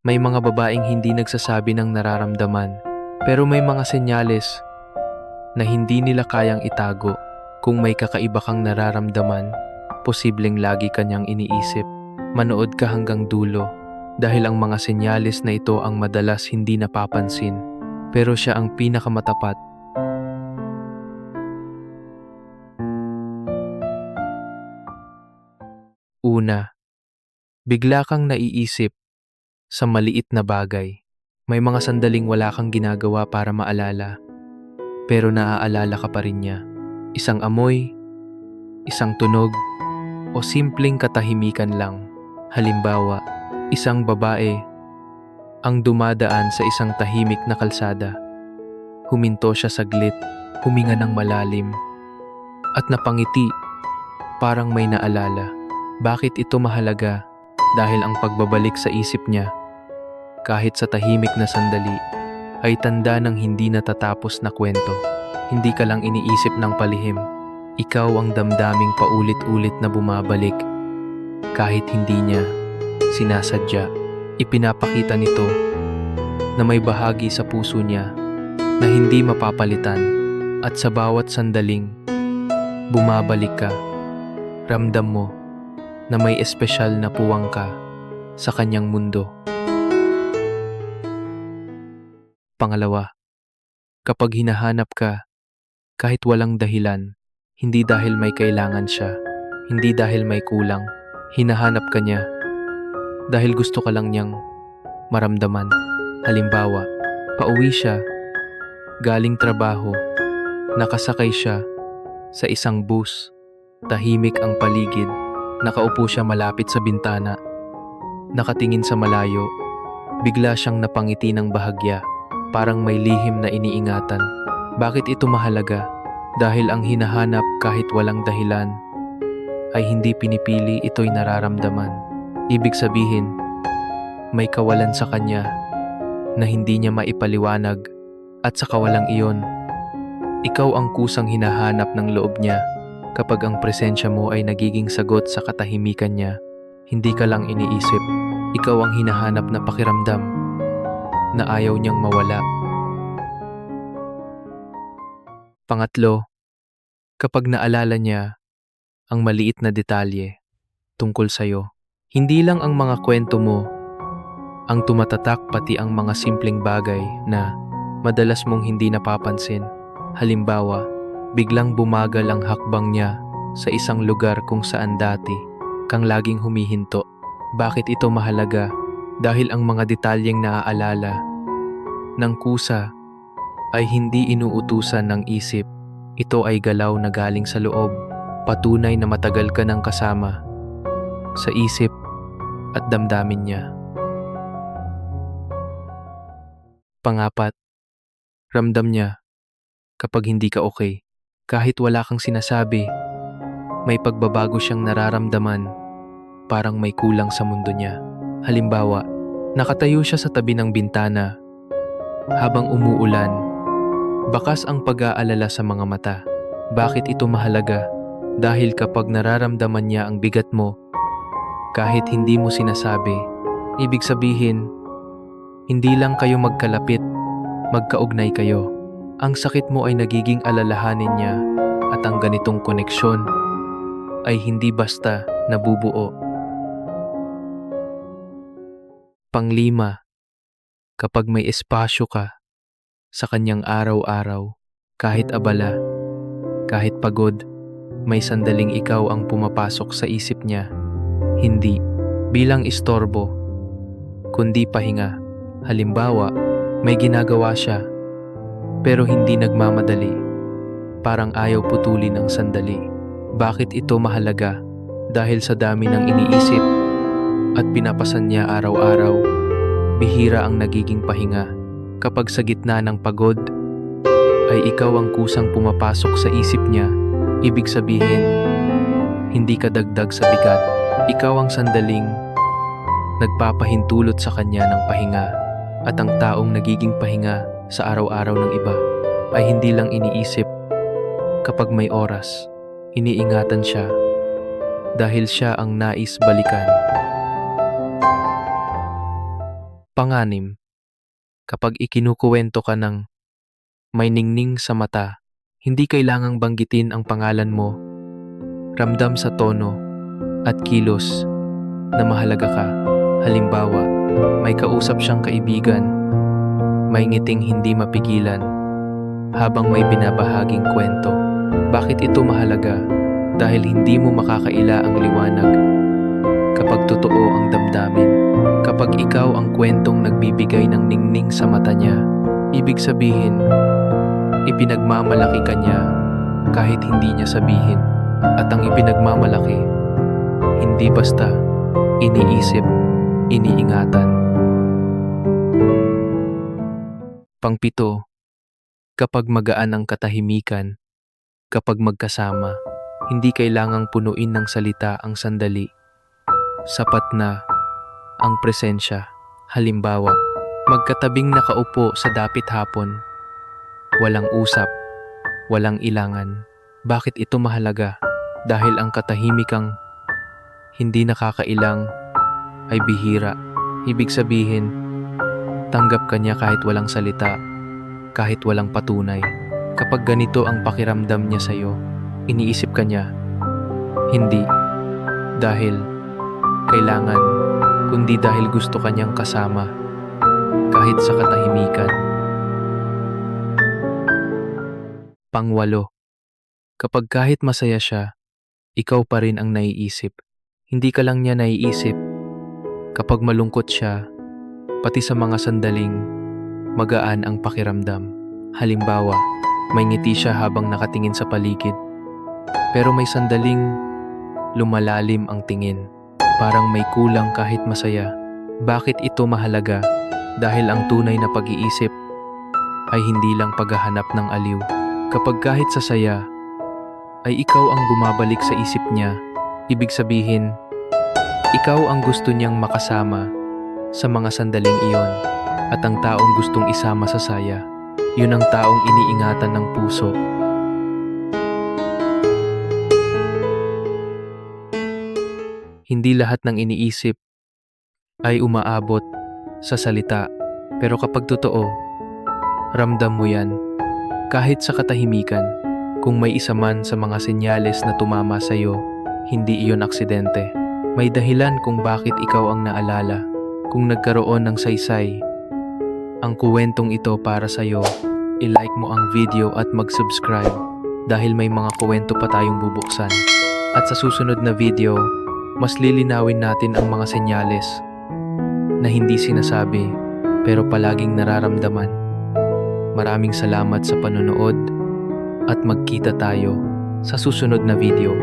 May mga babaeng hindi nagsasabi ng nararamdaman, pero may mga senyales na hindi nila kayang itago. Kung may kakaiba kang nararamdaman, posibleng lagi kanyang iniisip. Manood ka hanggang dulo dahil ang mga senyales na ito ang madalas hindi napapansin, pero siya ang pinakamatapat. Una, bigla kang naiisip sa maliit na bagay. May mga sandaling wala kang ginagawa para maalala, pero naaalala ka pa rin niya. Isang amoy, isang tunog, o simpleng katahimikan lang. Halimbawa, isang babae ang dumadaan sa isang tahimik na kalsada. Huminto siya saglit, huminga ng malalim, at napangiti, parang may naalala. Bakit ito mahalaga? Dahil ang pagbabalik sa isip niya, kahit sa tahimik na sandali, ay tanda ng hindi natatapos na kwento. Hindi ka lang iniisip ng palihim. Ikaw ang damdaming paulit-ulit na bumabalik. Kahit hindi niya sinasadya, ipinapakita nito na may bahagi sa puso niya na hindi mapapalitan, at sa bawat sandaling bumabalik ka, ramdam mo na may espesyal na puwang ka sa kanyang mundo. Pangalawa, kapag hinahanap ka kahit walang dahilan, hindi dahil may kailangan siya, hindi dahil may kulang, hinahanap ka niya dahil gusto ka lang niyang maramdaman. Halimbawa, pauwi siya galing trabaho, nakasakay siya sa isang bus, tahimik ang paligid, nakaupo siya malapit sa bintana, nakatingin sa malayo, bigla siyang napangiti ng bahagya, parang may lihim na iniingatan. Bakit ito mahalaga? Dahil ang hinahanap kahit walang dahilan ay hindi pinipili, ito'y nararamdaman. Ibig sabihin, may kawalan sa kanya na hindi niya maipaliwanag, at sa kawalang iyon, ikaw ang kusang hinahanap ng loob niya. Kapag ang presensya mo ay nagiging sagot sa katahimikan niya, hindi ka lang iniisip, ikaw ang hinahanap na pakiramdam na ayaw niyang mawala. Pangatlo, kapag naalala niya ang maliit na detalye tungkol sa'yo, hindi lang ang mga kwento mo ang tumatatak, pati ang mga simpleng bagay na madalas mong hindi napapansin. Halimbawa, biglang bumagal ang hakbang niya sa isang lugar kung saan dati kang laging humihinto. Bakit ito mahalaga? Dahil ang mga detalyeng naaalala ng kusa ay hindi inuutusan ng isip. Ito ay galaw na galing sa loob, patunay na matagal ka nang kasama sa isip at damdamin niya. Pangapat, ramdam niya kapag hindi ka okay. Kahit wala kang sinasabi, may pagbabago siyang nararamdaman, parang may kulang sa mundo niya. Halimbawa, nakatayo siya sa tabi ng bintana habang umuulan, bakas ang pag-aalala sa mga mata. Bakit ito mahalaga? Dahil kapag nararamdaman niya ang bigat mo, kahit hindi mo sinasabi, ibig sabihin, hindi lang kayo magkalapit, magkaugnay kayo. Ang sakit mo ay nagiging alalahanin niya, at ang ganitong koneksyon ay hindi basta nabubuo. Panglima, kapag may espasyo ka sa kanyang araw-araw, kahit abala, kahit pagod, may sandaling ikaw ang pumapasok sa isip niya. Hindi bilang istorbo, kundi pahinga. Halimbawa, may ginagawa siya, pero hindi nagmamadali. Parang ayaw putulin ng sandali. Bakit ito mahalaga? Dahil sa dami ng iniisip at pinapasan niya araw-araw, bihira ang nagiging pahinga. Kapag sa gitna ng pagod, ay ikaw ang kusang pumapasok sa isip niya. Ibig sabihin, hindi ka dagdag sa bigat. Ikaw ang sandaling nagpapahintulot sa kanya ng pahinga. At ang taong nagiging pahinga sa araw-araw ng iba ay hindi lang iniisip. Kapag may oras, iniingatan siya dahil siya ang nais balikan. Panganim, kapag ikinukuwento ka ng may ningning sa mata, hindi kailangang banggitin ang pangalan mo. Ramdam sa tono at kilos na mahalaga ka. Halimbawa, may kausap siyang kaibigan, may ngiting hindi mapigilan habang may binabahaging kwento. Bakit ito mahalaga? Dahil hindi mo makakaila ang liwanag kapag totoo ang damdamin. Kapag ikaw ang kwentong nagbibigay ng ningning sa mata niya, ibig sabihin, ipinagmamalaki ka niya kahit hindi niya sabihin. At ang ipinagmamalaki, hindi basta iniisip, iniingatan. Pangpito, kapag magaan ang katahimikan, kapag magkasama, hindi kailangang punuin ng salita ang sandali. Sapat na ang presensya. Halimbawa, magkatabing nakaupo sa dapit hapon, walang usap, walang ilangan. Bakit ito mahalaga? Dahil ang katahimikang hindi nakakailang ay bihira. Ibig sabihin, tanggap ka niya kahit walang salita, kahit walang patunay. Kapag ganito ang pakiramdam niya sa'yo, iniisip ka niya, hindi dahil kailangan, kundi dahil gusto ka niyang kasama, kahit sa katahimikan. Pangwalo, kapag kahit masaya siya, ikaw pa rin ang naiisip. Hindi ka lang niya naiisip. Kapag malungkot siya, pati sa mga sandaling magaan ang pakiramdam. Halimbawa, may ngiti siya habang nakatingin sa paligid. Pero may sandaling lumalalim ang tingin. Parang may kulang kahit masaya. Bakit ito mahalaga? Dahil ang tunay na pag-iisip ay hindi lang paghahanap ng aliw. Kapag kahit sa saya, ay ikaw ang bumabalik sa isip niya, ibig sabihin, ikaw ang gusto niyang makasama sa mga sandaling iyon. At ang taong gustong isama sa saya, yun ang taong iniingatan ng puso. Hindi lahat ng iniisip ay umaabot sa salita, pero kapag totoo, ramdam mo yan. Kahit sa katahimikan, kung may isa man sa mga senyales na tumama sa iyo, hindi iyon aksidente. May dahilan kung bakit ikaw ang naalala. Kung nagkaroon ng saysay ang kuwentong ito para sa iyo, i-like mo ang video at mag-subscribe dahil may mga kuwento pa tayong bubuksan. At sa susunod na video, mas lilinawin natin ang mga senyales na hindi sinasabi pero palaging nararamdaman. Maraming salamat sa panonood at magkita tayo sa susunod na video.